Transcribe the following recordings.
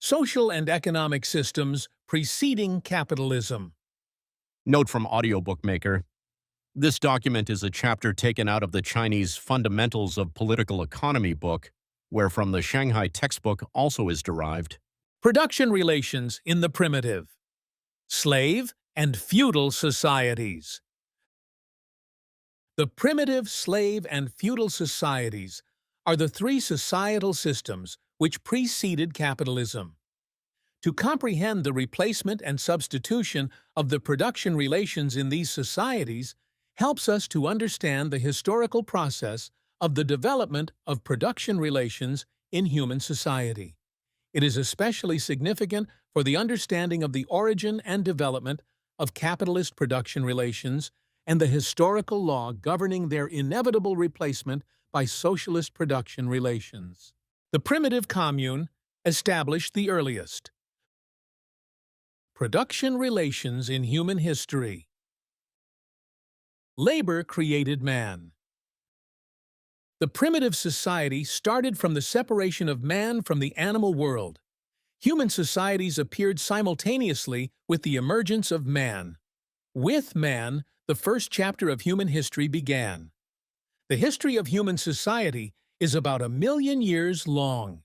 Social and Economic Systems Preceding Capitalism. Note from audiobook maker. This document is a chapter taken out of the Chinese Fundamentals of Political Economy book, where from the Shanghai textbook also is derived. Production relations in the primitive. Slave and feudal societies. The primitive, slave, and feudal societies are the three societal systems which preceded capitalism. To comprehend the replacement and substitution of the production relations in these societies helps us to understand the historical process of the development of production relations in human society. It is especially significant for the understanding of the origin and development of capitalist production relations and the historical law governing their inevitable replacement by socialist production relations. The primitive commune established the earliest production relations in human history. Labor created man. The primitive society started from the separation of man from the animal world. Human societies appeared simultaneously with the emergence of man. With man, the first chapter of human history began. The history of human society is about 1 million years long.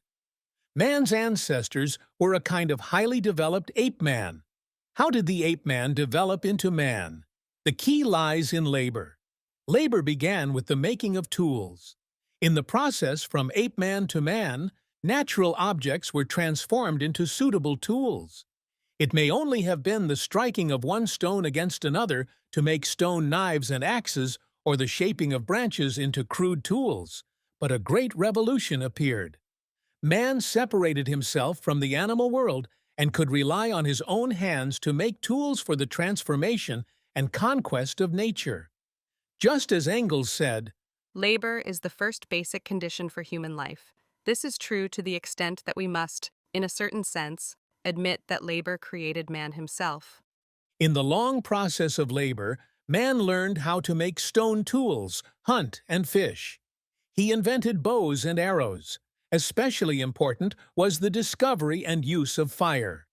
Man's ancestors were a kind of highly developed ape-man. How did the ape-man develop into man? The key lies in labor. Labor began with the making of tools. In the process from ape-man to man, natural objects were transformed into suitable tools. It may only have been the striking of one stone against another to make stone knives and axes or the shaping of branches into crude tools, but a great revolution appeared. Man separated himself from the animal world and could rely on his own hands to make tools for the transformation and conquest of nature. Just as Engels said, "Labor is the first basic condition for human life. This is true to the extent that we must, in a certain sense, admit that labor created man himself." In the long process of labor, man learned how to make stone tools, hunt, and fish. He invented bows and arrows. Especially important was the discovery and use of fire.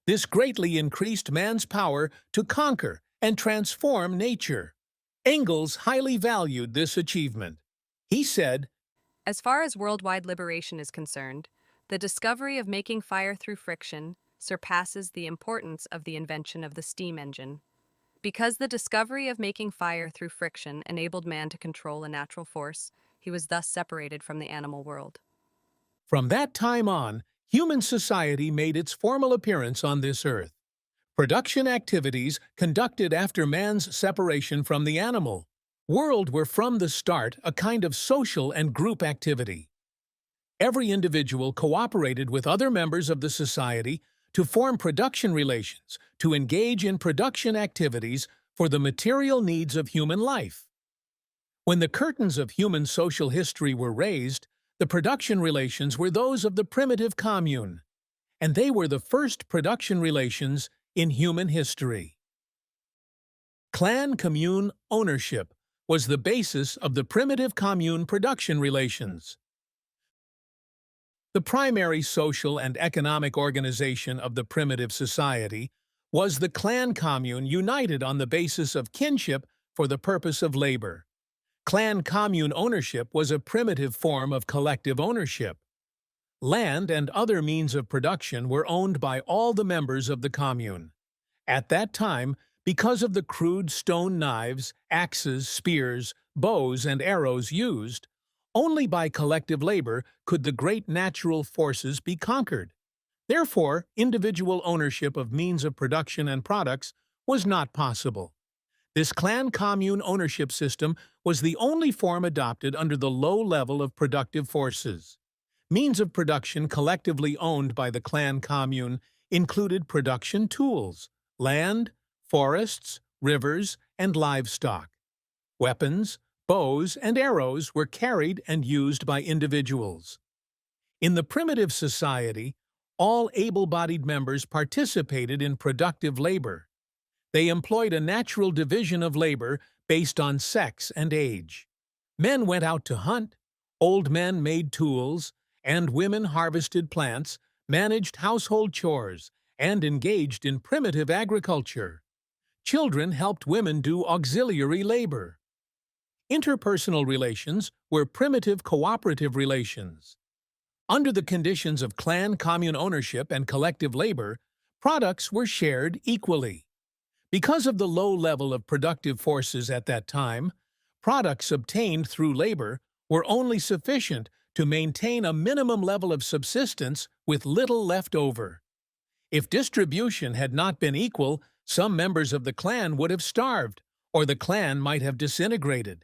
This greatly increased man's power to conquer and transform nature. Engels highly valued this achievement. He said, As far as worldwide liberation is concerned, the discovery of making fire through friction surpasses the importance of the invention of the steam engine. Because the discovery of making fire through friction enabled man to control a natural force, he was thus separated from the animal world. From that time on, human society made its formal appearance on this earth. Production activities conducted after man's separation from the animal world were from the start a kind of social and group activity. Every individual cooperated with other members of the society to form production relations, to engage in production activities for the material needs of human life. When the curtains of human social history were raised, the production relations were those of the primitive commune, and they were the first production relations in human history. Clan commune ownership was the basis of the primitive commune production relations. The primary social and economic organization of the primitive society was the clan commune united on the basis of kinship for the purpose of labor. Clan commune ownership was a primitive form of collective ownership. Land and other means of production were owned by all the members of the commune. At that time, because of the crude stone knives, axes, spears, bows, and arrows used, only by collective labor could the great natural forces be conquered. Therefore, individual ownership of means of production and products was not possible. This clan commune ownership system was the only form adopted under the low level of productive forces. Means of production collectively owned by the clan commune included production tools, land, forests, rivers, and livestock. Weapons, bows, and arrows were carried and used by individuals. In the primitive society, all able-bodied members participated in productive labor. They employed a natural division of labor based on sex and age. Men went out to hunt, old men made tools, and women harvested plants, managed household chores, and engaged in primitive agriculture. Children helped women do auxiliary labor. Interpersonal relations were primitive cooperative relations. Under the conditions of clan commune ownership and collective labor, products were shared equally. Because of the low level of productive forces at that time, products obtained through labor were only sufficient to maintain a minimum level of subsistence with little left over. If distribution had not been equal, some members of the clan would have starved, or the clan might have disintegrated.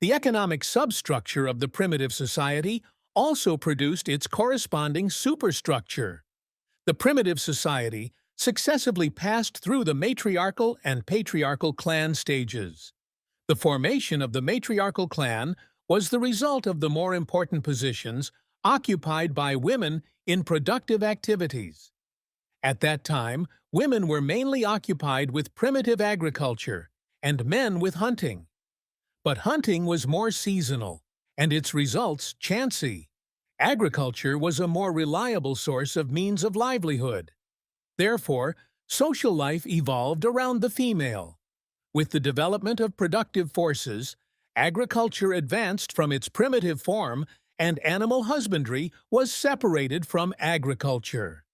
The economic substructure of the primitive society also produced its corresponding superstructure. The primitive society successively passed through the matriarchal and patriarchal clan stages. The formation of the matriarchal clan was the result of the more important positions occupied by women in productive activities. At that time, women were mainly occupied with primitive agriculture and men with hunting. But hunting was more seasonal, and its results chancy. Agriculture was a more reliable source of means of livelihood. Therefore, social life evolved around the female. With the development of productive forces, agriculture advanced from its primitive form, and animal husbandry was separated from agriculture.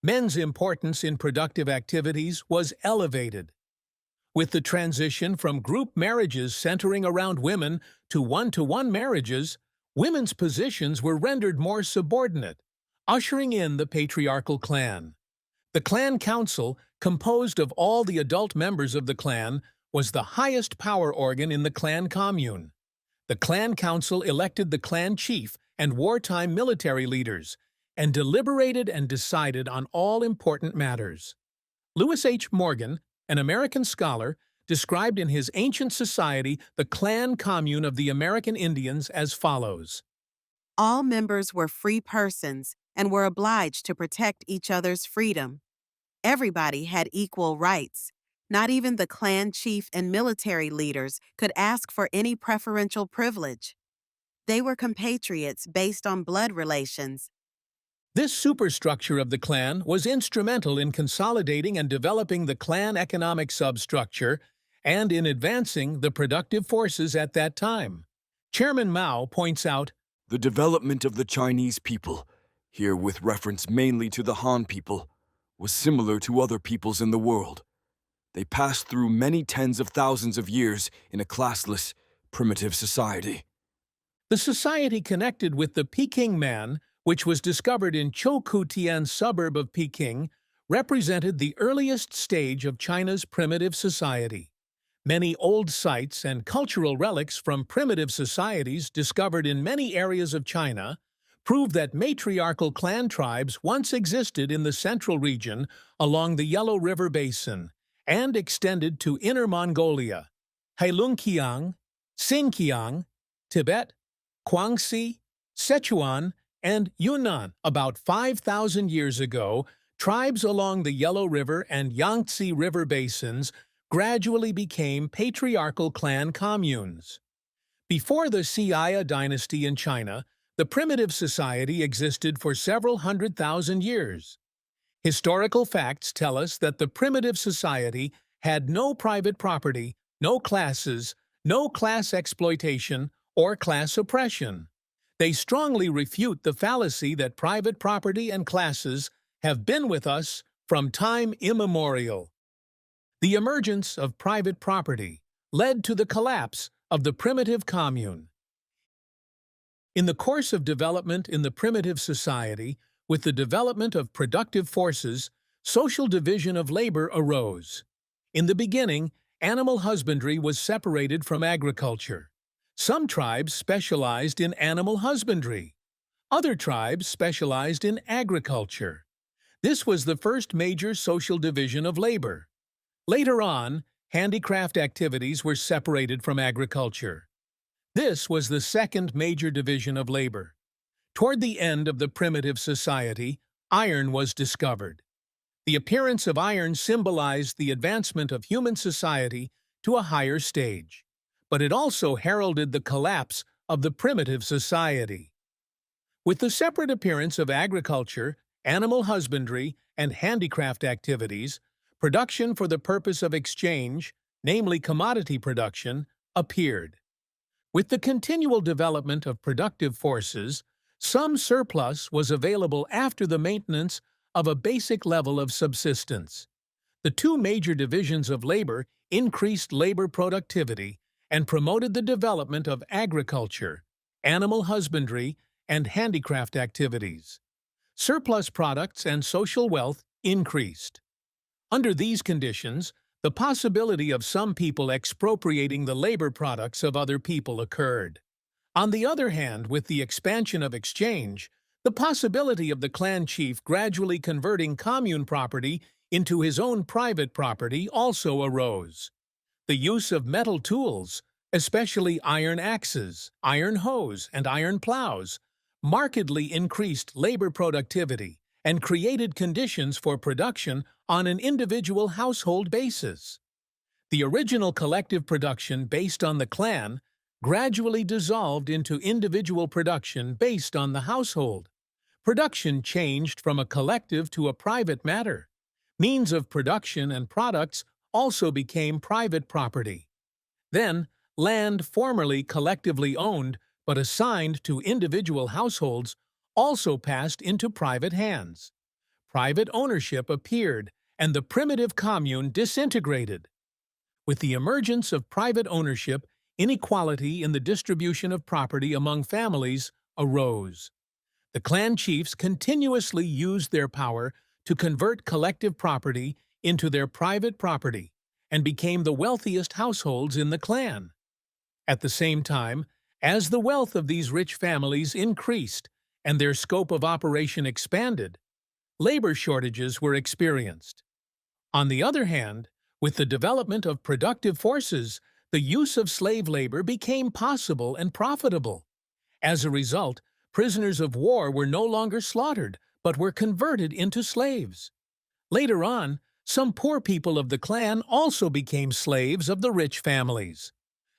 Men's importance in productive activities was elevated. With the transition from group marriages centering around women to one-to-one marriages, women's positions were rendered more subordinate, ushering in the patriarchal clan. The clan council, composed of all the adult members of the clan, was the highest power organ in the clan commune. The clan council elected the clan chief and wartime military leaders, and deliberated and decided on all important matters. Lewis H. Morgan, an American scholar, described in his Ancient Society the clan commune of the American Indians as follows. All members were free persons and were obliged to protect each other's freedom. Everybody had equal rights. Not even the clan chief and military leaders could ask for any preferential privilege. They were compatriots based on blood relations. This superstructure of the clan was instrumental in consolidating and developing the clan economic substructure and in advancing the productive forces at that time. Chairman Mao points out, "The development of the Chinese people, here with reference mainly to the Han people, was similar to other peoples in the world. They passed through many tens of thousands of years in a classless, primitive society." The society connected with the Peking man, which was discovered in Choukoutian suburb of Peking, represented the earliest stage of China's primitive society. Many old sites and cultural relics from primitive societies discovered in many areas of China prove that matriarchal clan tribes once existed in the central region along the Yellow River Basin and extended to Inner Mongolia, Heilongjiang, Xinjiang, Tibet, Guangxi, Sichuan, and Yunnan. About 5,000 years ago, tribes along the Yellow River and Yangtze River basins gradually became patriarchal clan communes. Before the Xi'an dynasty in China, the primitive society existed for several 100,000 years. Historical facts tell us that the primitive society had no private property, no classes, no class exploitation, or class oppression. They strongly refute the fallacy that private property and classes have been with us from time immemorial. The emergence of private property led to the collapse of the primitive commune. In the course of development in the primitive society, with the development of productive forces, social division of labor arose. In the beginning, animal husbandry was separated from agriculture. Some tribes specialized in animal husbandry. Other tribes specialized in agriculture. This was the first major social division of labor. Later on, handicraft activities were separated from agriculture. This was the second major division of labor. Toward the end of the primitive society, iron was discovered. The appearance of iron symbolized the advancement of human society to a higher stage, but it also heralded the collapse of the primitive society. With the separate appearance of agriculture animal husbandry, and handicraft activities, production for the purpose of exchange, namely commodity production, appeared. With the continual development of productive forces, some surplus was available after the maintenance of a basic level of subsistence. The two major divisions of labor increased labor productivity and promoted the development of agriculture, animal husbandry, and handicraft activities. Surplus products and social wealth increased. Under these conditions, the possibility of some people expropriating the labor products of other people occurred. On the other hand, with the expansion of exchange, the possibility of the clan chief gradually converting commune property into his own private property also arose. The use of metal tools, especially iron axes, iron hoes, and iron plows, markedly increased labor productivity and created conditions for production on an individual household basis. The original collective production based on the clan gradually dissolved into individual production based on the household. Production changed from a collective to a private matter. Means of production and products also became private property. Then, land formerly collectively owned but assigned to individual households also passed into private hands. Private ownership appeared, and the primitive commune disintegrated. With the emergence of private ownership, inequality in the distribution of property among families arose. The clan chiefs continuously used their power to convert collective property into their private property and became the wealthiest households in the clan. At the same time, as the wealth of these rich families increased and their scope of operation expanded, labor shortages were experienced. On the other hand, with the development of productive forces, the use of slave labor became possible and profitable. As a result, prisoners of war were no longer slaughtered, but were converted into slaves. Later on, some poor people of the clan also became slaves of the rich families.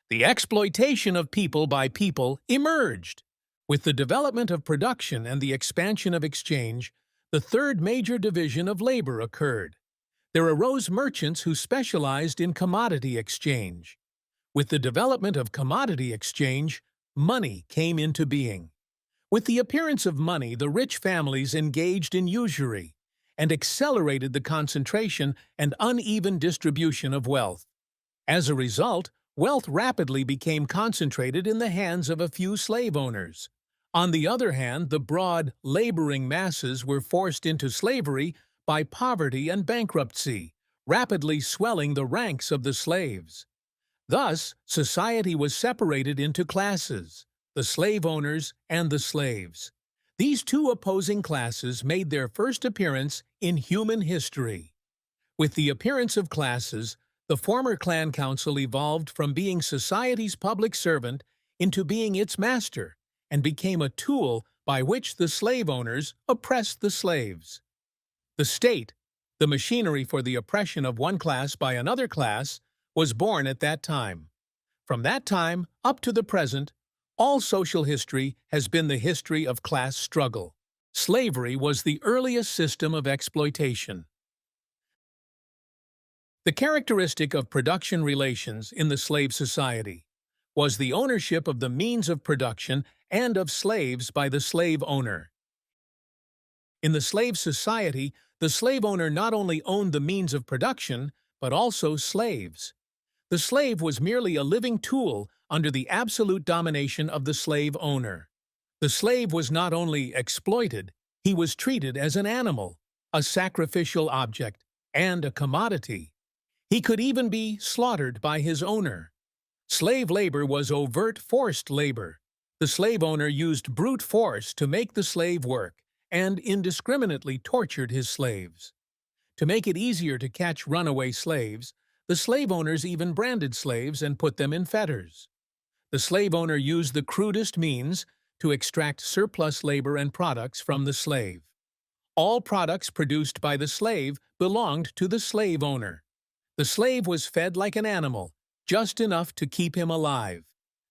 The exploitation of people by people emerged. With the development of production and the expansion of exchange, the third major division of labor occurred. There arose merchants who specialized in commodity exchange. With the development of commodity exchange, money came into being. With the appearance of money, the rich families engaged in usury and accelerated the concentration and uneven distribution of wealth. As a result, wealth rapidly became concentrated in the hands of a few slave owners. On the other hand, the broad, laboring masses were forced into slavery by poverty and bankruptcy, rapidly swelling the ranks of the slaves. Thus, society was separated into classes: the slave owners and the slaves. These two opposing classes made their first appearance in human history. With the appearance of classes, the former clan council evolved from being society's public servant into being its master, and became a tool by which the slave owners oppressed the slaves. The state, the machinery for the oppression of one class by another class, was born at that time. From that time up to the present, all social history has been the history of class struggle. Slavery was the earliest system of exploitation. The characteristic of production relations in the slave society was the ownership of the means of production and of slaves by the slave owner. In the slave society, the slave owner not only owned the means of production, but also slaves. The slave was merely a living tool under the absolute domination of the slave owner. The slave was not only exploited, he was treated as an animal, a sacrificial object, and a commodity. He could even be slaughtered by his owner. Slave labor was overt forced labor. The slave owner used brute force to make the slave work and indiscriminately tortured his slaves. To make it easier to catch runaway slaves, the slave owners even branded slaves and put them in fetters. The slave owner used the crudest means to extract surplus labor and products from the slave. All products produced by the slave belonged to the slave owner. The slave was fed like an animal, just enough to keep him alive.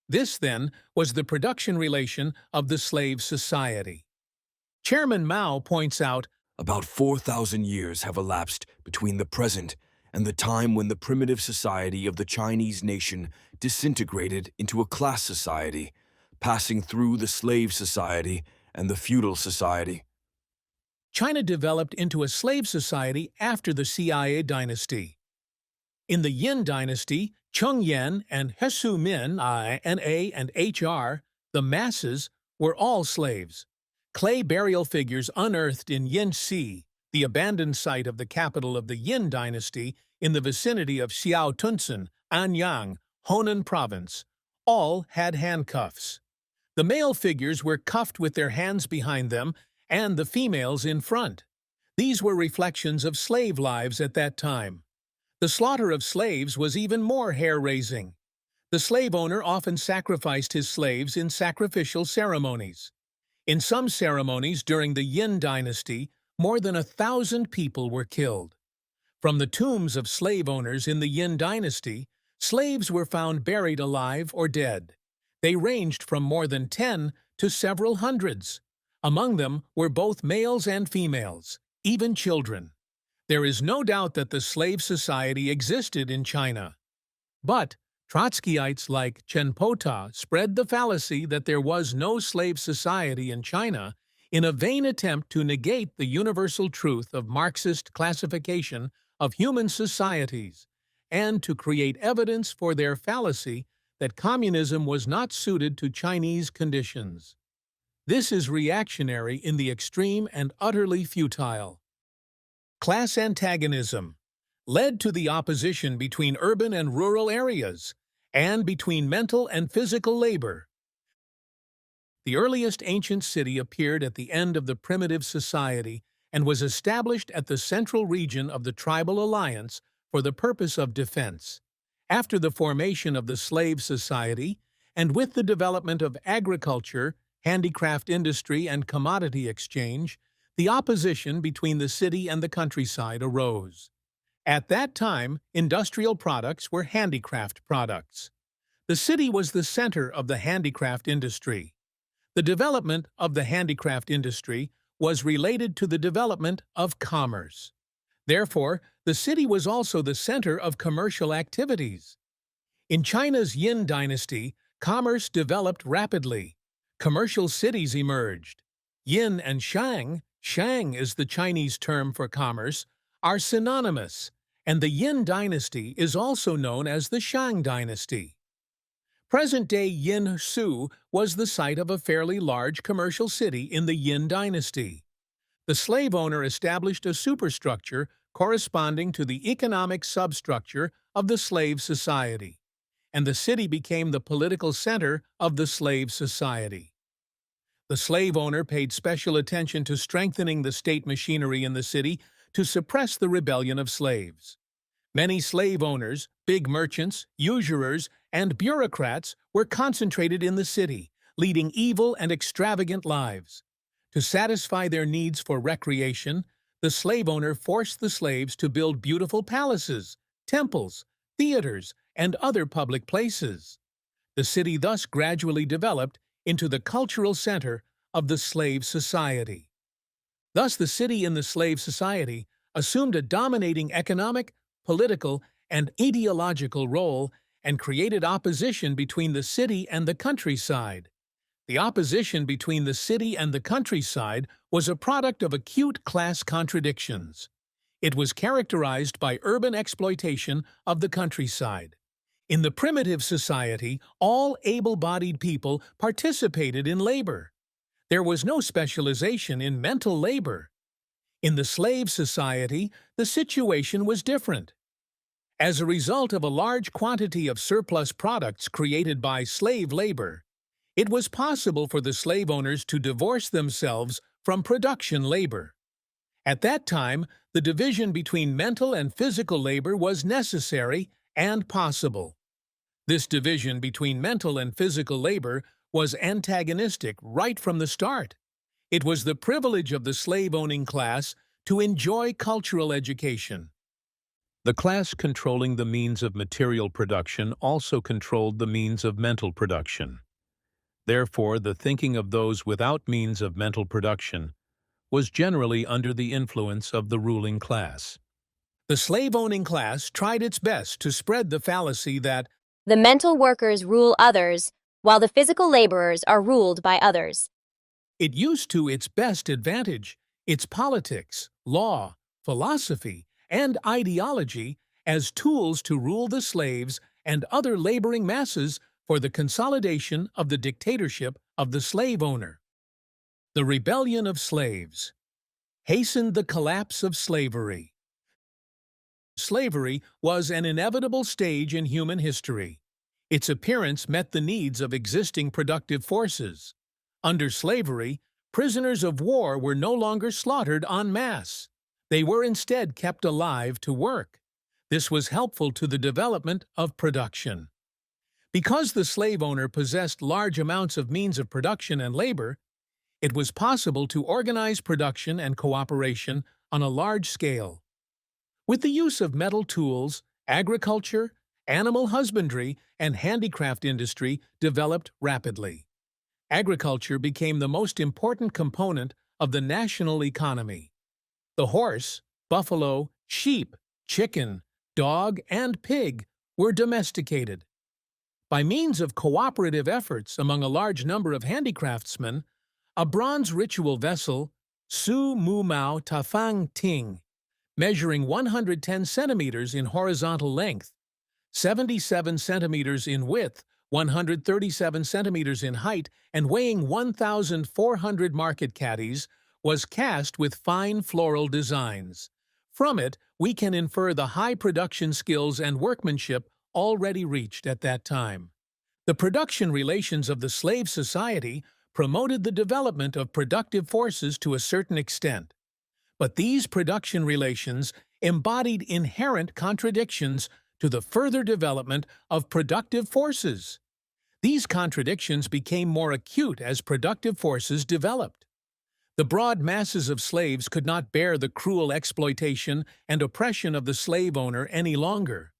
This, then, was the production relation of the slave society. Chairman Mao points out, About 4,000 years have elapsed between the present and the time when the primitive society of the Chinese nation disintegrated into a class society, passing through the slave society and the feudal society. China developed into a slave society after the CIA dynasty. In the Yin dynasty, Cheng Yen and Hesu Min, I-N-A and H-R, the masses, were all slaves. Clay burial figures unearthed in Yinxi, the abandoned site of the capital of the Yin dynasty in the vicinity of Xiao Tunsen, Anyang, Honan province, all had handcuffs. The male figures were cuffed with their hands behind them and the females in front. These were reflections of slave lives at that time. The slaughter of slaves was even more hair-raising. The slave owner often sacrificed his slaves in sacrificial ceremonies. In some ceremonies during the Yin dynasty, more than 1,000 people were killed. From the tombs of slave owners in the Yin dynasty, slaves were found buried alive or dead. They ranged from more than 10 to several hundreds. Among them were both males and females, even children. There is no doubt that the slave society existed in China. But Trotskyites like Chen Pota spread the fallacy that there was no slave society in China in a vain attempt to negate the universal truth of Marxist classification of human societies and to create evidence for their fallacy that communism was not suited to Chinese conditions. This is reactionary in the extreme and utterly futile. Class antagonism led to the opposition between urban and rural areas, and between mental and physical labor. The earliest ancient city appeared at the end of the primitive society and was established at the central region of the tribal alliance for the purpose of defense. After the formation of the slave society, and with the development of agriculture, handicraft industry, and commodity exchange, the opposition between the city and the countryside arose. At that time, industrial products were handicraft products. The city was the center of the handicraft industry. The development of the handicraft industry was related to the development of commerce. Therefore, the city was also the center of commercial activities. In China's Yin dynasty, commerce developed rapidly. Commercial cities emerged. Yin and Shang is the Chinese term for commerce, are synonymous, and the Yin dynasty is also known as the Shang dynasty. Present-day Yinsu was the site of a fairly large commercial city in the Yin dynasty. The slave owner established a superstructure corresponding to the economic substructure of the slave society, and the city became the political center of the slave society. The slave owner paid special attention to strengthening the state machinery in the city to suppress the rebellion of slaves. Many slave owners, big merchants, usurers, and bureaucrats were concentrated in the city, leading evil and extravagant lives. To satisfy their needs for recreation, the slave owner forced the slaves to build beautiful palaces, temples, theaters, and other public places. The city thus gradually developed into the cultural center of the slave society. Thus, the city in the slave society assumed a dominating economic, political, and ideological role and created opposition between the city and the countryside. The opposition between the city and the countryside was a product of acute class contradictions. It was characterized by urban exploitation of the countryside. In the primitive society, all able-bodied people participated in labor. There was no specialization in mental labor. In the slave society, the situation was different. As a result of a large quantity of surplus products created by slave labor, it was possible for the slave owners to divorce themselves from production labor. At that time, the division between mental and physical labor was necessary and possible. This division between mental and physical labor was antagonistic right from the start. It was the privilege of the slave-owning class to enjoy cultural education. The class controlling the means of material production also controlled the means of mental production. Therefore, the thinking of those without means of mental production was generally under the influence of the ruling class. The slave-owning class tried its best to spread the fallacy that the mental workers rule others, while the physical laborers are ruled by others. it used to its best advantage its politics, law, philosophy, and ideology as tools to rule the slaves and other laboring masses for the consolidation of the dictatorship of the slave owner. The rebellion of slaves hastened the collapse of slavery. Slavery was an inevitable stage in human history. Its appearance met the needs of existing productive forces. Under slavery, prisoners of war were no longer slaughtered en masse. They were instead kept alive to work. This was helpful to the development of production. Because the slave owner possessed large amounts of means of production and labor, it was possible to organize production and cooperation on a large scale. With the use of metal tools, agriculture, animal husbandry, and handicraft industry developed rapidly. Agriculture became the most important component of the national economy. The horse, buffalo, sheep, chicken, dog, and pig were domesticated. By means of cooperative efforts among a large number of handicraftsmen, a bronze ritual vessel, Su Mu Mao Tafang Ting, measuring 110 centimeters in horizontal length, 77 centimeters in width, 137 centimeters in height, and weighing 1,400 market caddies, was cast with fine floral designs. From it, we can infer the high production skills and workmanship already reached at that time. The production relations of the slave society promoted the development of productive forces to a certain extent. But these production relations embodied inherent contradictions to the further development of productive forces. These contradictions became more acute as productive forces developed. The broad masses of slaves could not bear the cruel exploitation and oppression of the slave owner any longer.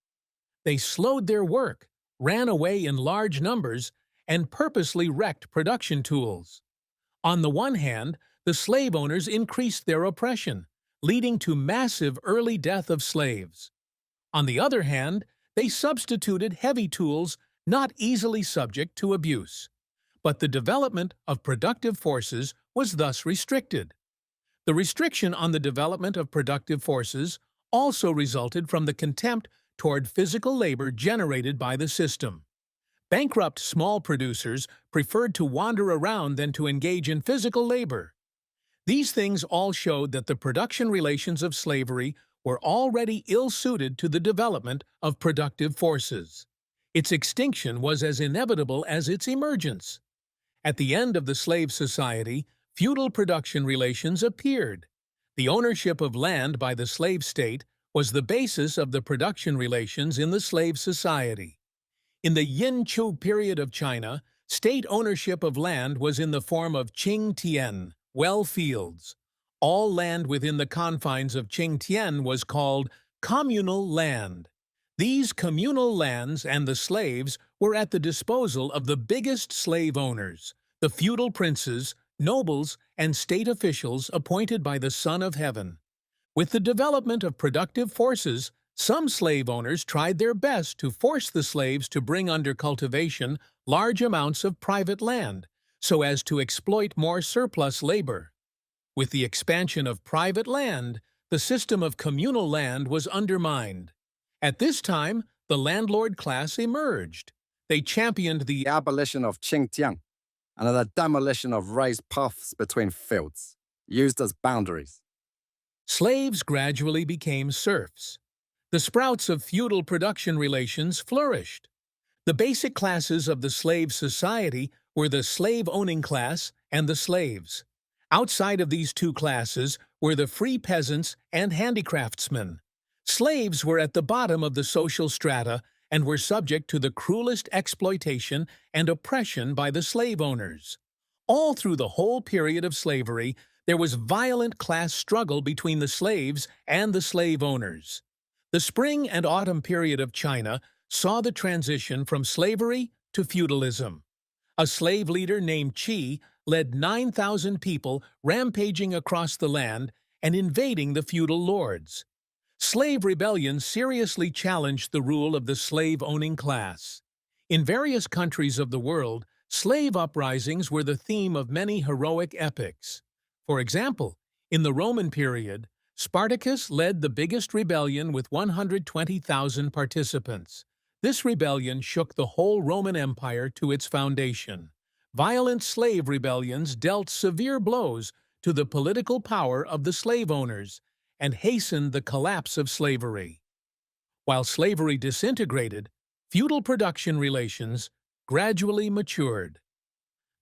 They slowed their work, ran away in large numbers, and purposely wrecked production tools. On the one hand, the slave owners increased their oppression, leading to massive early death of slaves. On the other hand, they substituted heavy tools not easily subject to abuse. But the development of productive forces was thus restricted. The restriction on the development of productive forces also resulted from the contempt toward physical labor generated by the system. Bankrupt small producers preferred to wander around than to engage in physical labor. These things all showed that the production relations of slavery were already ill-suited to the development of productive forces. Its extinction was as inevitable as its emergence. At the end of the slave society, feudal production relations appeared. The ownership of land by the slave state was the basis of the production relations in the slave society. In the Yin Chu period of China, state ownership of land was in the form of Qing Tian, well fields. All land within the confines of Qing Tian was called communal land. These communal lands and the slaves were at the disposal of the biggest slave owners, the feudal princes, nobles, and state officials appointed by the Son of Heaven. With the development of productive forces, some slave owners tried their best to force the slaves to bring under cultivation large amounts of private land, so as to exploit more surplus labor. With the expansion of private land, the system of communal land was undermined. At this time, the landlord class emerged. They championed the abolition of Xinjiang and the demolition of raised paths between fields, used as boundaries. slaves gradually became serfs. The sprouts of feudal production relations flourished. The basic classes of the slave society were the slave-owning class and the slaves. Outside of these two classes were the free peasants and handicraftsmen. Slaves were at the bottom of the social strata and were subject to the cruelest exploitation and oppression by the slave owners. All through the whole period of slavery, there was violent class struggle between the slaves and the slave owners. The spring and autumn period of China saw the transition from slavery to feudalism. A slave leader named Qi led 9,000 people rampaging across the land and invading the feudal lords. Slave rebellions seriously challenged the rule of the slave-owning class. In various countries of the world, slave uprisings were the theme of many heroic epics. For example, in the Roman period, Spartacus led the biggest rebellion with 120,000 participants. This rebellion shook the whole Roman Empire to its foundation. Violent slave rebellions dealt severe blows to the political power of the slave owners and hastened the collapse of slavery. While slavery disintegrated, feudal production relations gradually matured.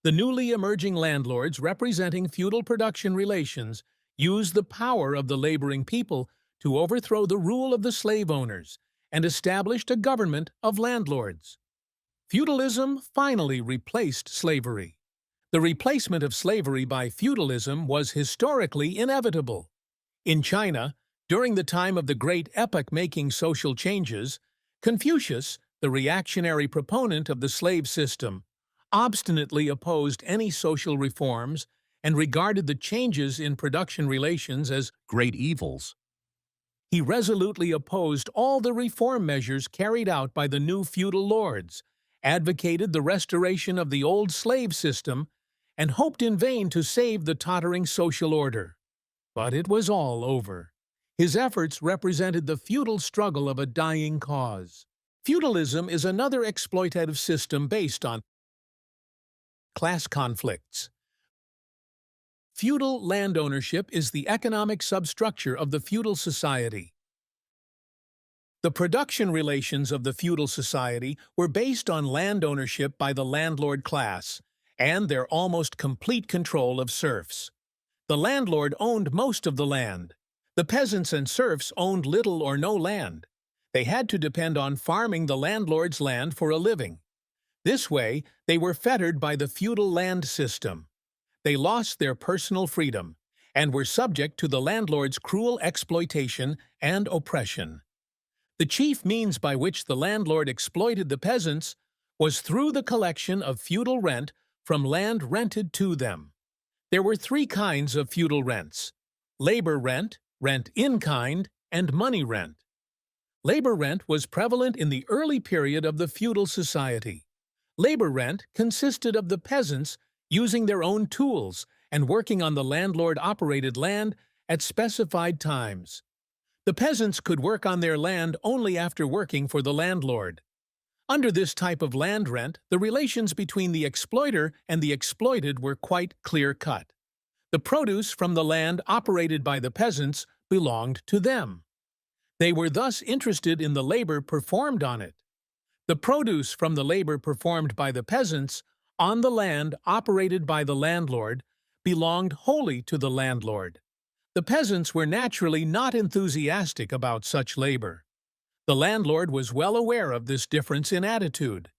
The newly emerging landlords representing feudal production relations used the power of the laboring people to overthrow the rule of the slave owners and established a government of landlords. Feudalism finally replaced slavery. The replacement of slavery by feudalism was historically inevitable. In China, during the time of the great epoch-making social changes, Confucius, the reactionary proponent of the slave system, obstinately opposed any social reforms and regarded the changes in production relations as great evils. He resolutely opposed all the reform measures carried out by the new feudal lords, advocated the restoration of the old slave system, and hoped in vain to save the tottering social order. But it was all over. His efforts represented the futile struggle of a dying cause. Feudalism is another exploitative system based on class conflicts. Feudal land ownership is the economic substructure of the feudal society. The production relations of the feudal society were based on land ownership by the landlord class and their almost complete control of serfs. The landlord owned most of the land. The peasants and serfs owned little or no land. They had to depend on farming the landlord's land for a living. This way, they were fettered by the feudal land system. They lost their personal freedom and were subject to the landlord's cruel exploitation and oppression. The chief means by which the landlord exploited the peasants was through the collection of feudal rent from land rented to them. There were three kinds of feudal rents: labor rent, rent in kind, and money rent. Labor rent was prevalent in the early period of the feudal society. Labor rent consisted of the peasants using their own tools and working on the landlord-operated land at specified times. The peasants could work on their land only after working for the landlord. Under this type of land rent, the relations between the exploiter and the exploited were quite clear-cut. The produce from the land operated by the peasants belonged to them. They were thus interested in the labor performed on it. The produce from the labor performed by the peasants on the land operated by the landlord belonged wholly to the landlord. The peasants were naturally not enthusiastic about such labor. The landlord was well aware of this difference in attitude.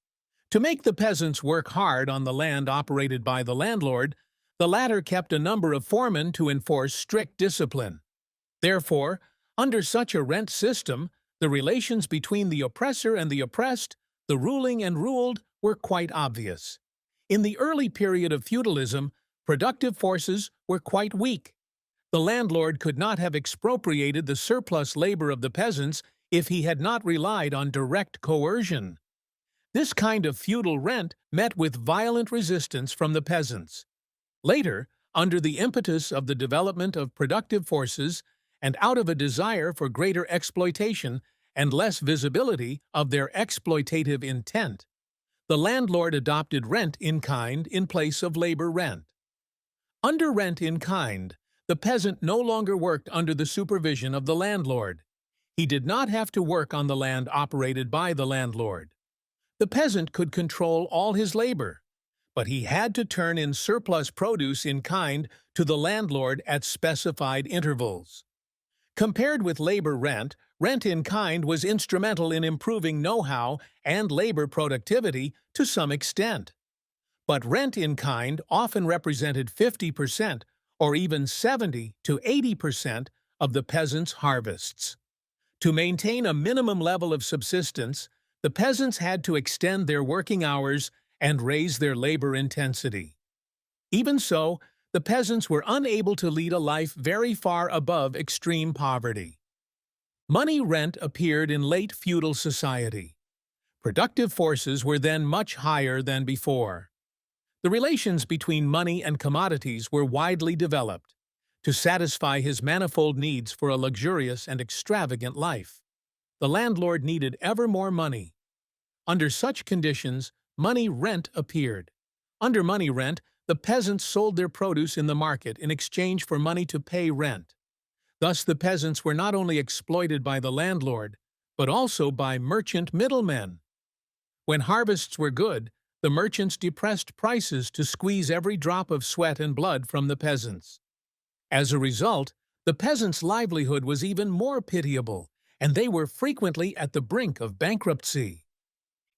To make the peasants work hard on the land operated by the landlord, the latter kept a number of foremen to enforce strict discipline. Therefore, under such a rent system, the relations between the oppressor and the oppressed, the ruling and ruled, were quite obvious. In the early period of feudalism, productive forces were quite weak. The landlord could not have expropriated the surplus labor of the peasants if he had not relied on direct coercion. This kind of feudal rent met with violent resistance from the peasants. Later, under the impetus of the development of productive forces and out of a desire for greater exploitation and less visibility of their exploitative intent, the landlord adopted rent in kind in place of labor rent. Under rent in kind, the peasant no longer worked under the supervision of the landlord. He did not have to work on the land operated by the landlord. The peasant could control all his labor, but he had to turn in surplus produce in kind to the landlord at specified intervals. Compared with labor rent, rent in kind was instrumental in improving know-how and labor productivity to some extent. But rent in kind often represented 50% or even 70 to 80% of the peasants' harvests. To maintain a minimum level of subsistence, the peasants had to extend their working hours and raise their labor intensity. Even so, the peasants were unable to lead a life very far above extreme poverty. Money rent appeared in late feudal society. Productive forces were then much higher than before. The relations between money and commodities were widely developed to satisfy his manifold needs for a luxurious and extravagant life. The landlord needed ever more money. Under such conditions, money rent appeared. Under money rent, the peasants sold their produce in the market in exchange for money to pay rent. Thus, the peasants were not only exploited by the landlord, but also by merchant middlemen. When harvests were good, the merchants depressed prices to squeeze every drop of sweat and blood from the peasants. As a result, the peasants' livelihood was even more pitiable, and they were frequently at the brink of bankruptcy.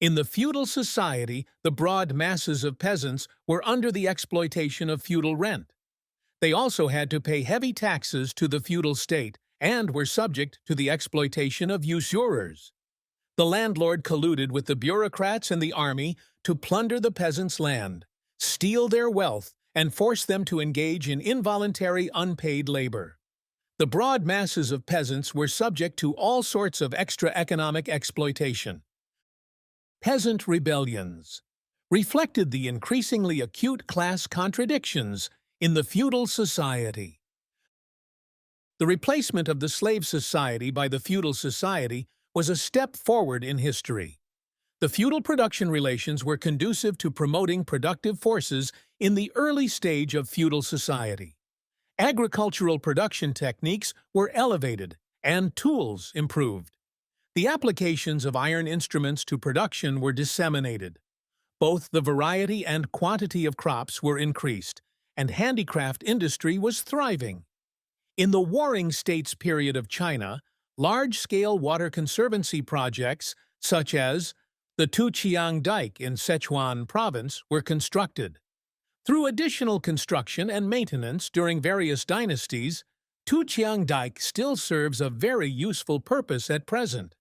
In the feudal society, the broad masses of peasants were under the exploitation of feudal rent. They also had to pay heavy taxes to the feudal state and were subject to the exploitation of usurers. The landlord colluded with the bureaucrats and the army to plunder the peasants' land, steal their wealth, and force them to engage in involuntary unpaid labor. The broad masses of peasants were subject to all sorts of extra economic exploitation. Peasant rebellions reflected the increasingly acute class contradictions in the feudal society. The replacement of the slave society by the feudal society was a step forward in history. The feudal production relations were conducive to promoting productive forces in the early stage of feudal society. Agricultural production techniques were elevated and tools improved. The applications of iron instruments to production were disseminated. Both the variety and quantity of crops were increased, and handicraft industry was thriving. In the Warring States period of China, large-scale water conservancy projects, such as the Tuqiang Dike in Sichuan province, were constructed. Through additional construction and maintenance during various dynasties, Tuqiang Dike still serves a very useful purpose at present.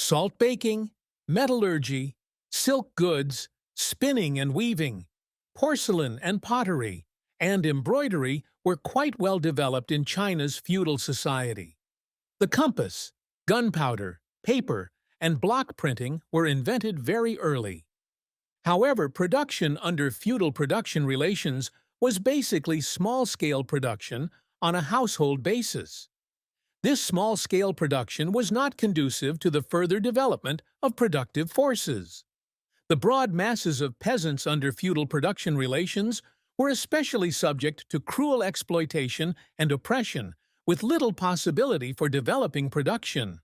Salt baking, metallurgy, silk goods, spinning and weaving, porcelain and pottery, and embroidery were quite well developed in China's feudal society. The compass, gunpowder, paper, and block printing were invented very early. However, production under feudal production relations was basically small-scale production on a household basis. This small-scale production was not conducive to the further development of productive forces. The broad masses of peasants under feudal production relations were especially subject to cruel exploitation and oppression, with little possibility for developing production.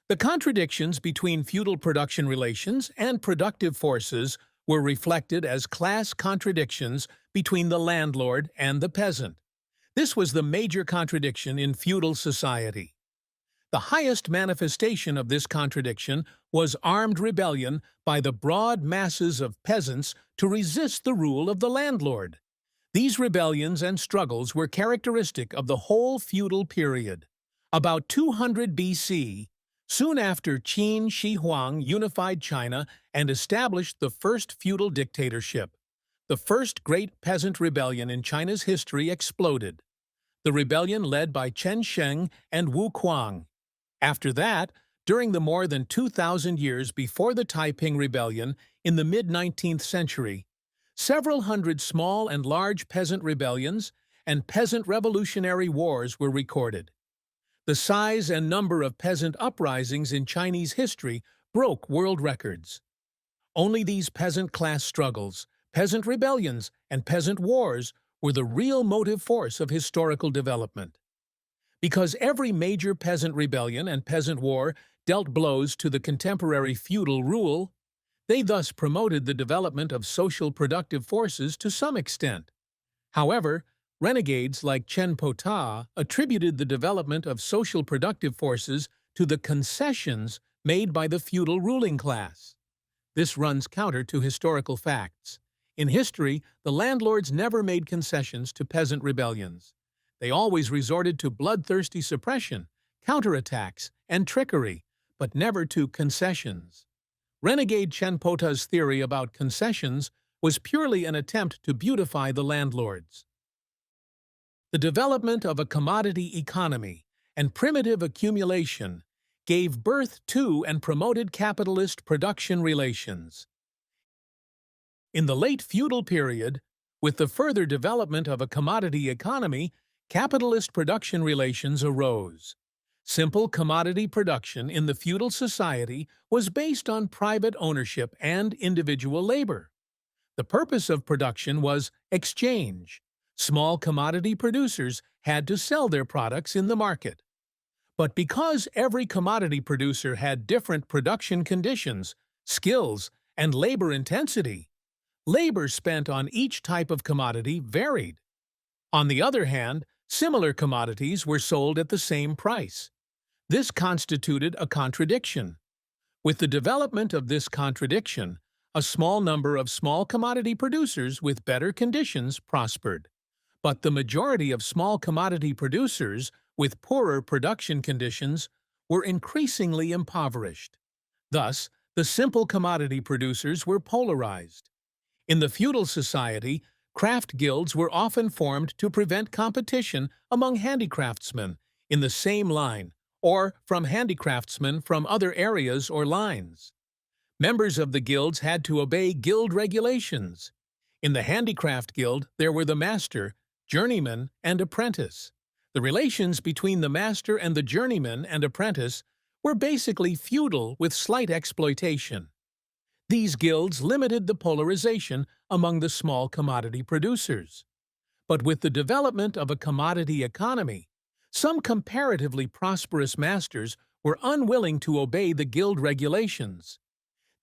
The contradictions between feudal production relations and productive forces were reflected as class contradictions between the landlord and the peasant. This was the major contradiction in feudal society. The highest manifestation of this contradiction was armed rebellion by the broad masses of peasants to resist the rule of the landlord. These rebellions and struggles were characteristic of the whole feudal period. About 200 BC, soon after Qin Shi Huang unified China and established the first feudal dictatorship, the first great peasant rebellion in China's history exploded. The rebellion led by Chen Sheng and Wu Kuang. After that, during the more than 2,000 years before the Taiping Rebellion in the mid-19th century, several hundred small and large peasant rebellions and peasant revolutionary wars were recorded. The size and number of peasant uprisings in Chinese history broke world records. Only these peasant class struggles, peasant rebellions, and peasant wars were the real motive force of historical development. Because every major peasant rebellion and peasant war dealt blows to the contemporary feudal rule, they thus promoted the development of social productive forces to some extent. However, renegades like Chen Pota attributed the development of social productive forces to the concessions made by the feudal ruling class. This runs counter to historical facts. In history, the landlords never made concessions to peasant rebellions. They always resorted to bloodthirsty suppression, counterattacks, and trickery, but never to concessions. Renegade Chen Pota's theory about concessions was purely an attempt to beautify the landlords. The development of a commodity economy and primitive accumulation gave birth to and promoted capitalist production relations. In the late feudal period, with the further development of a commodity economy, capitalist production relations arose. Simple commodity production in the feudal society was based on private ownership and individual labor. The purpose of production was exchange. Small commodity producers had to sell their products in the market. But because every commodity producer had different production conditions, skills, and labor intensity, labor spent on each type of commodity varied. On the other hand, similar commodities were sold at the same price. This constituted a contradiction. With the development of this contradiction, a small number of small commodity producers with better conditions prospered. But the majority of small commodity producers with poorer production conditions were increasingly impoverished. Thus, the simple commodity producers were polarized. In the feudal society, craft guilds were often formed to prevent competition among handicraftsmen in the same line or from handicraftsmen from other areas or lines. Members of the guilds had to obey guild regulations. In the handicraft guild, there were the master, journeyman, and apprentice. The relations between the master and the journeyman and apprentice were basically feudal with slight exploitation. These guilds limited the polarization among the small commodity producers. But with the development of a commodity economy, some comparatively prosperous masters were unwilling to obey the guild regulations.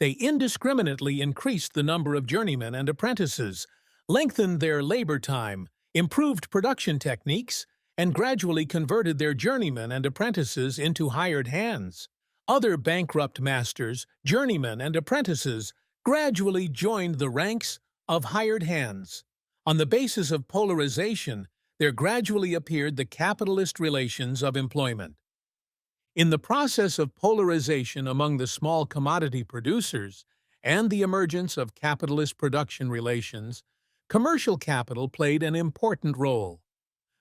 They indiscriminately increased the number of journeymen and apprentices, lengthened their labor time, improved production techniques, and gradually converted their journeymen and apprentices into hired hands. Other bankrupt masters, journeymen, and apprentices gradually joined the ranks of hired hands. On the basis of polarization, there gradually appeared the capitalist relations of employment. In the process of polarization among the small commodity producers and the emergence of capitalist production relations, commercial capital played an important role.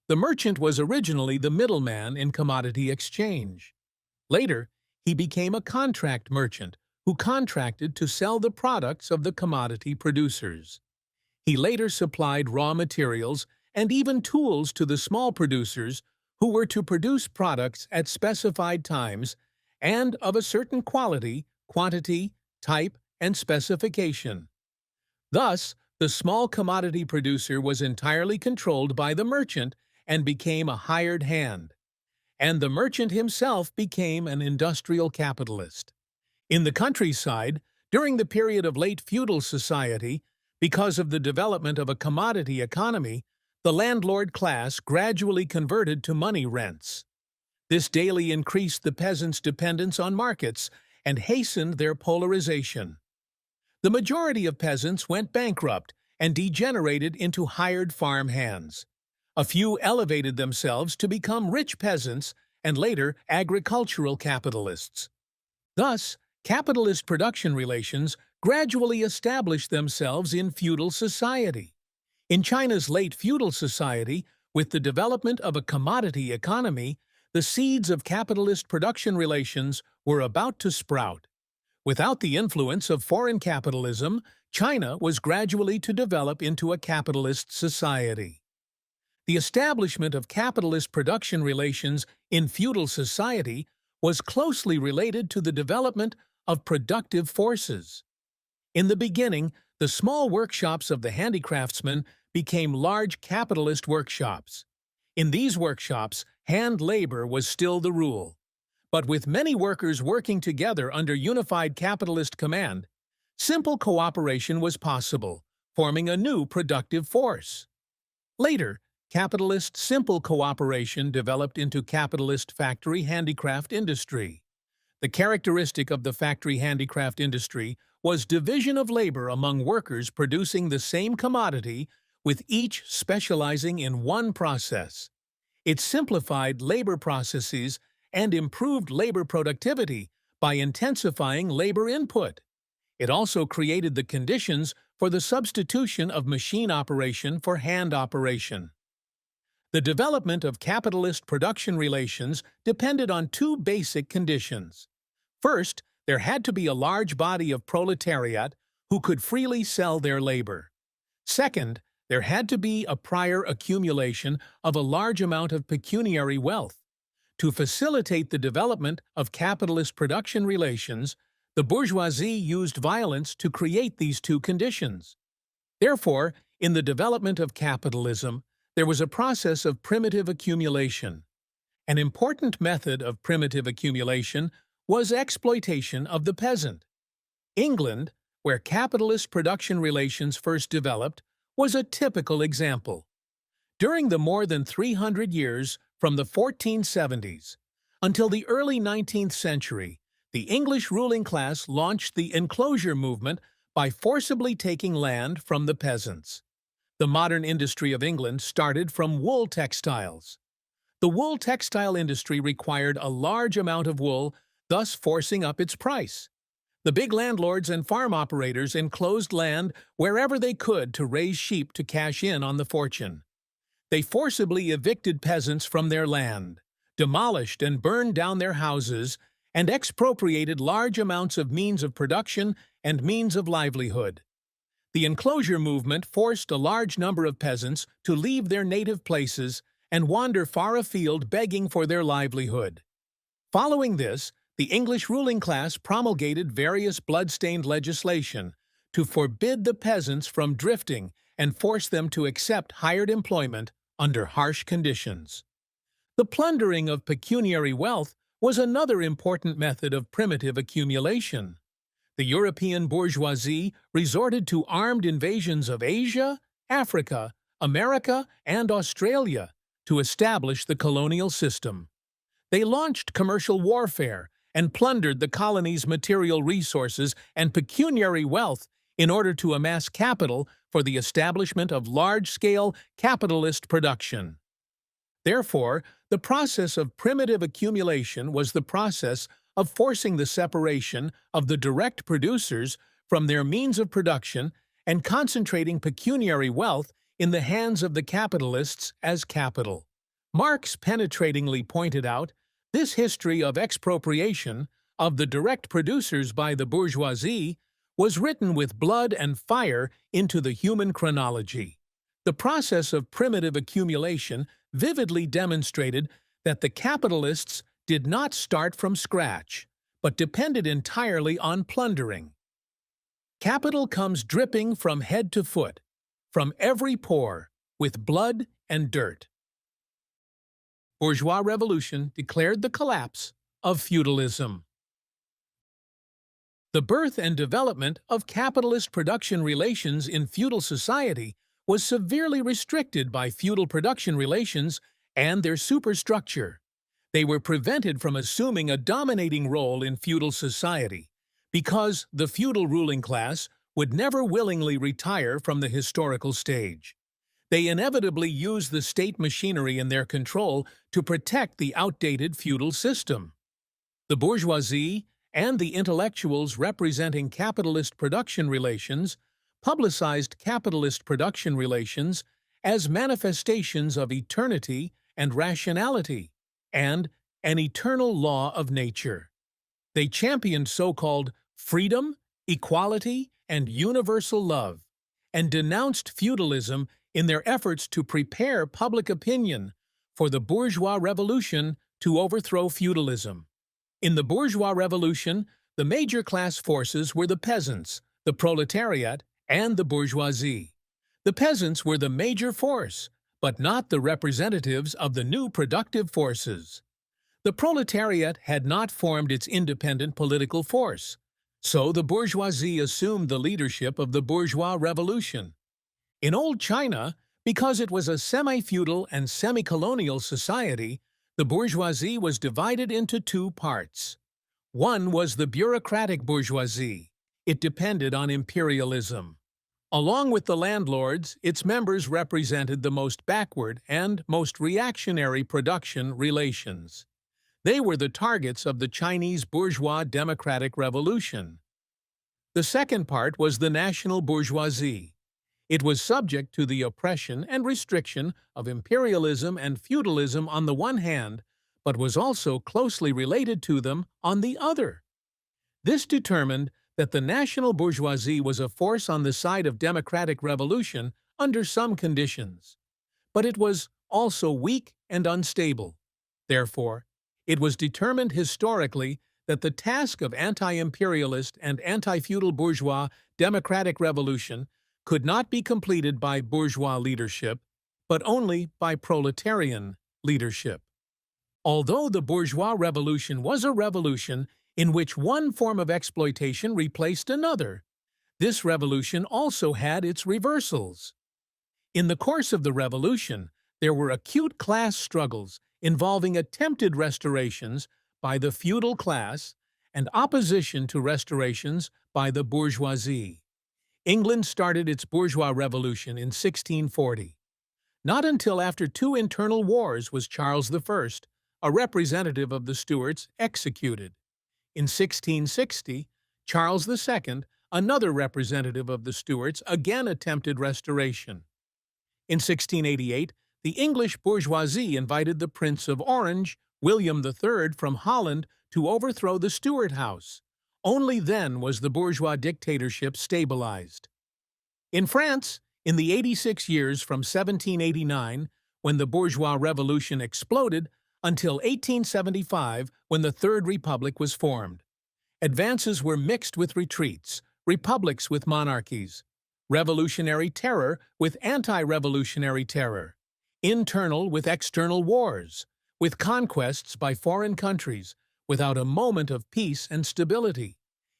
The merchant was originally the middleman in commodity exchange. Later, he became a contract merchant who contracted to sell the products of the commodity producers. He later supplied raw materials and even tools to the small producers who were to produce products at specified times and of a certain quality, quantity, type, and specification. Thus, the small commodity producer was entirely controlled by the merchant and became a hired hand, and the merchant himself became an industrial capitalist. In the countryside, during the period of late feudal society, because of the development of a commodity economy, the landlord class gradually converted to money rents. This daily increased the peasants' dependence on markets and hastened their polarization. The majority of peasants went bankrupt and degenerated into hired farm hands. A few elevated themselves to become rich peasants and later agricultural capitalists. Thus, capitalist production relations gradually established themselves in feudal society. In China's late feudal society, with the development of a commodity economy, the seeds of capitalist production relations were about to sprout. Without the influence of foreign capitalism, China was gradually to develop into a capitalist society. The establishment of capitalist production relations in feudal society was closely related to the development of productive forces. In the beginning, the small workshops of the handicraftsmen became large capitalist workshops. In these workshops, hand labor was still the rule. But with many workers working together under unified capitalist command, simple cooperation was possible, forming a new productive force. Later, capitalist simple cooperation developed into capitalist factory handicraft industry. The characteristic of the factory handicraft industry was division of labor among workers producing the same commodity, with each specializing in one process. It simplified labor processes and improved labor productivity by intensifying labor input. It also created the conditions for the substitution of machine operation for hand operation. The development of capitalist production relations depended on two basic conditions. First, there had to be a large body of proletariat who could freely sell their labor. Second, there had to be a prior accumulation of a large amount of pecuniary wealth. To facilitate the development of capitalist production relations, the bourgeoisie used violence to create these two conditions. Therefore, in the development of capitalism, there was a process of primitive accumulation. An important method of primitive accumulation was exploitation of the peasant. England, where capitalist production relations first developed, was a typical example. During the more than 300 years from the 1470s until the early 19th century, the English ruling class launched the enclosure movement by forcibly taking land from the peasants. The modern industry of England started from wool textiles. The wool textile industry required a large amount of wool, thus forcing up its price. The big landlords and farm operators enclosed land wherever they could to raise sheep to cash in on the fortune. They forcibly evicted peasants from their land, demolished and burned down their houses, and expropriated large amounts of means of production and means of livelihood. The enclosure movement forced a large number of peasants to leave their native places and wander far afield begging for their livelihood. Following this, the English ruling class promulgated various blood-stained legislation to forbid the peasants from drifting and force them to accept hired employment under harsh conditions. The plundering of pecuniary wealth was another important method of primitive accumulation. The European bourgeoisie resorted to armed invasions of Asia, Africa, America, and Australia to establish the colonial system. They launched commercial warfare and plundered the colony's material resources and pecuniary wealth in order to amass capital for the establishment of large-scale capitalist production. Therefore, the process of primitive accumulation was the process of forcing the separation of the direct producers from their means of production and concentrating pecuniary wealth in the hands of the capitalists as capital. Marx penetratingly pointed out, this history of expropriation of the direct producers by the bourgeoisie was written with blood and fire into the human chronology. The process of primitive accumulation vividly demonstrated that the capitalists did not start from scratch, but depended entirely on plundering. Capital comes dripping from head to foot, from every pore, with blood and dirt. Bourgeois revolution declared the collapse of feudalism. The birth and development of capitalist production relations in feudal society was severely restricted by feudal production relations and their superstructure. They were prevented from assuming a dominating role in feudal society because the feudal ruling class would never willingly retire from the historical stage. They inevitably used the state machinery in their control to protect the outdated feudal system. The bourgeoisie and the intellectuals representing capitalist production relations publicized capitalist production relations as manifestations of eternity and rationality, and an eternal law of nature. They championed so-called freedom, equality, and universal love, and denounced feudalism in their efforts to prepare public opinion for the bourgeois revolution to overthrow feudalism. In the bourgeois revolution, the major class forces were the peasants, the proletariat, and the bourgeoisie. The peasants were the major force, but not the representatives of the new productive forces. The proletariat had not formed its independent political force, so the bourgeoisie assumed the leadership of the bourgeois revolution. In old China, because it was a semi-feudal and semi-colonial society, the bourgeoisie was divided into two parts. One was the bureaucratic bourgeoisie. It depended on imperialism. Along with the landlords, its members represented the most backward and most reactionary production relations. They were the targets of the Chinese bourgeois democratic revolution. The second part was the national bourgeoisie. It was subject to the oppression and restriction of imperialism and feudalism on the one hand, but was also closely related to them on the other. This determined that the national bourgeoisie was a force on the side of democratic revolution under some conditions. But it was also weak and unstable. Therefore, it was determined historically that the task of anti-imperialist and anti-feudal bourgeois democratic revolution could not be completed by bourgeois leadership, but only by proletarian leadership. Although the bourgeois revolution was a revolution in which one form of exploitation replaced another, this revolution also had its reversals. In the course of the revolution, there were acute class struggles involving attempted restorations by the feudal class and opposition to restorations by the bourgeoisie. England started its bourgeois revolution in 1640. Not until after two internal wars was Charles I, a representative of the Stuarts, executed. In 1660, Charles II, another representative of the Stuarts, again attempted restoration. In 1688, the English bourgeoisie invited the Prince of Orange, William III, from Holland to overthrow the Stuart House. Only then was the bourgeois dictatorship stabilized. In France, in the 86 years from 1789, when the bourgeois revolution exploded, until 1875, when the Third Republic was formed, advances were mixed with retreats, republics with monarchies, revolutionary terror with anti-revolutionary terror, internal with external wars, with conquests by foreign countries, without a moment of peace and stability.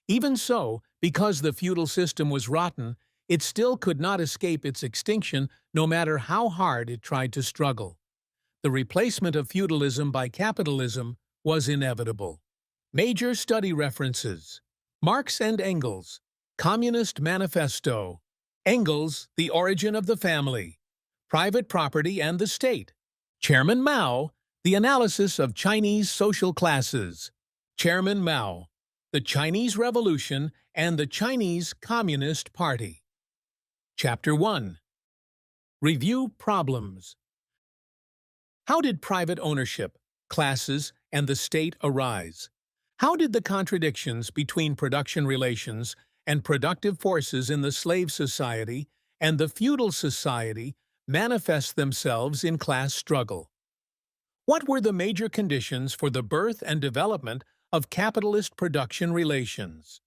Even so, because the feudal system was rotten, it still could not escape its extinction no matter how hard it tried to struggle. The replacement of feudalism by capitalism was inevitable. Major study references: Marx and Engels, Communist Manifesto; Engels, The Origin of the Family; Private Property and the State; Chairman Mao, The Analysis of Chinese Social Classes; Chairman Mao, The Chinese Revolution and the Chinese Communist Party. Chapter 1. Review Problems. How did private ownership, classes, and the state arise? How did the contradictions between production relations and productive forces in the slave society and the feudal society manifest themselves in class struggle? What were the major conditions for the birth and development of capitalist production relations?